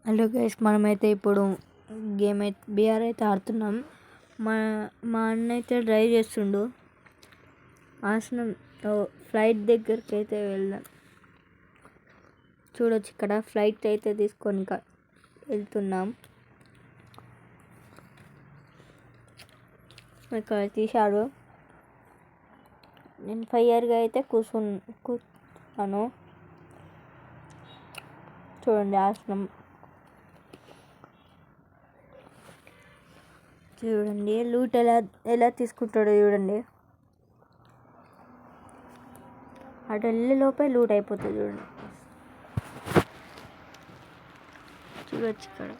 Hello guys, మనమైతే ఇప్పుడు game అయితే బీఆర్ అయితే ఆడుతున్నాం. మా మా అన్న అయితే డ్రైవ్ చేస్తుండు. ఆసనం ఫ్లైట్ దగ్గరికి అయితే వెళ్దాం. చూడొచ్చు, ఇక్కడ ఫ్లైట్ అయితే తీసుకొని వెళ్తున్నాం. ఇక్కడ తీశాడు. నేను ఫైర్గా అయితే కూర్చున్నాను. చూడండి ఆసనం. చూడండి లూట్ ఎలా తీసుకుంటాడో చూడండి. అటు వెళ్ళే లోపే లూట్ అయిపోతుంది. చూడొచ్చు ఇక్కడ.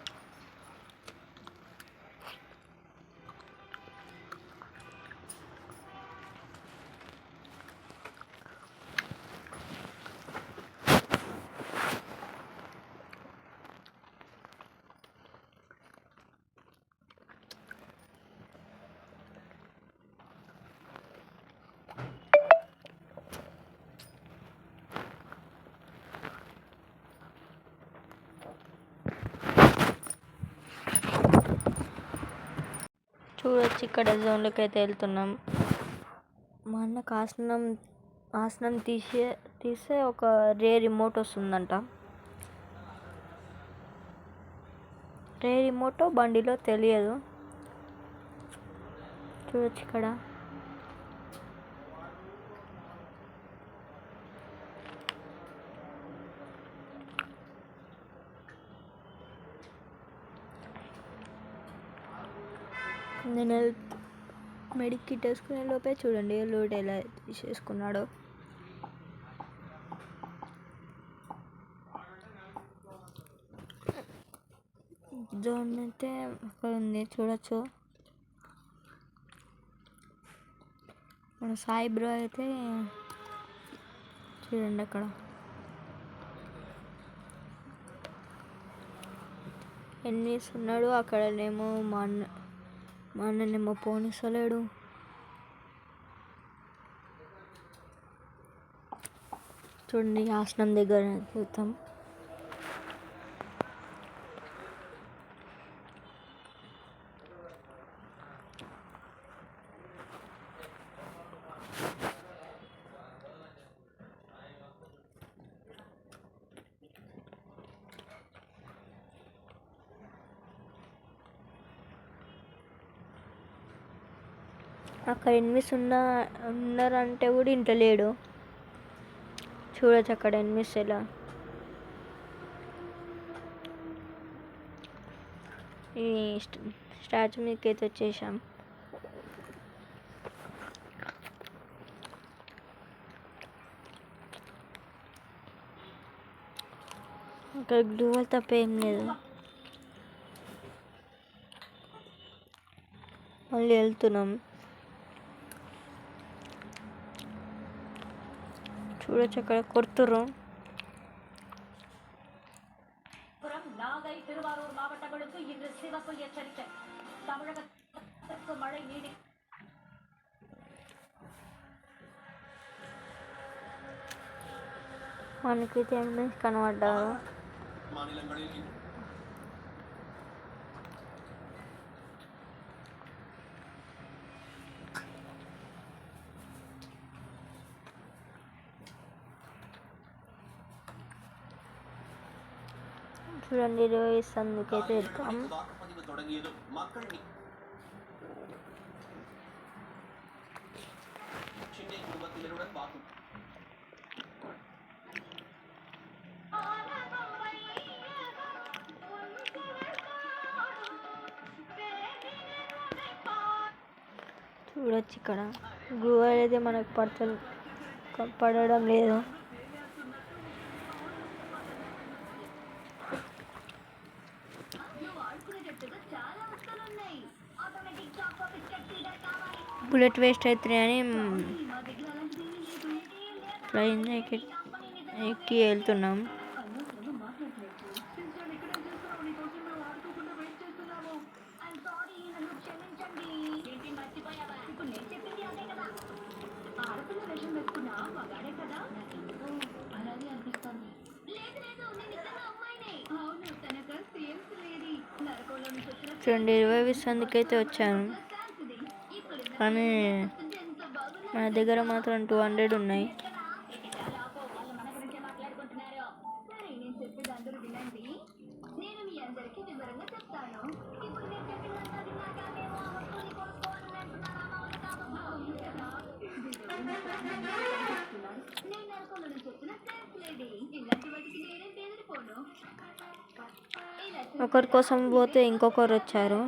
చూడొచ్చు, ఇక్కడ జోన్లోకి అయితే వెళ్తున్నాం. మా అన్నకు ఆసనం తీసే ఒక రే రిమోట్ వస్తుందంట. రే రిమోట్ బండిలో తెలియదు. చూడొచ్చు ఇక్కడ. నేను మెడిక్ కిట్ వేసుకునే లోపే చూడండి లూట్ ఎలా తీసేసుకున్నాడో. జోన్ అయితే అక్కడ ఉంది, చూడొచ్చు. మన సాయి బ్రో అయితే చూడండి అక్కడ. ఎన్నిస్ ఉన్నాడు అక్కడనేమో. మా అన్ననేమో పోనిస్తలేడు. చూడండి ఆసనం దగ్గర చూద్దాం. అక్కడ ఎనిమిస్ ఉన్నారంటే కూడా ఇంట్లో లేడు. చూడొచ్చు అక్కడ ఎనిమిస్ ఎలా. ఈ స్టాచ్యూ మీదకి అయితే వచ్చేసాం. అక్కడ గ్లూవల్ తప్ప ఏం లేదు. మళ్ళీ వెళ్తున్నాం. చూడొచ్చు అక్కడ కొడుతుర్రు. మనకైతే ఎనిమిది కనబడ్డారు. చూడండి 20 సందుకైతే వెళ్తాం. చూడొచ్చు ఇక్కడ గ్లూవల్ అయితే మనకు పడడం లేదు. బుల్లెట్ వేస్ట్ అవుతున్నాయని ఫ్లైన్ ఎక్కి వెళ్తున్నాం. చూడండి 20 అయితే వచ్చాను, కానీ మన దగ్గర మాత్రం 200 ఉన్నాయి. ఒకరి కోసం పోతే ఇంకొకరు వచ్చారు.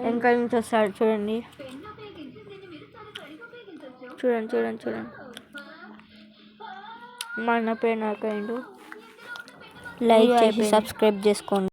ఇంకా నుంచి వస్తాడు చూడండి, చూడండి చూడండి చూడండి. మా అన్న పేరు నాకైండు. లైక్ చేసి సబ్స్క్రైబ్ చేసుకోండి.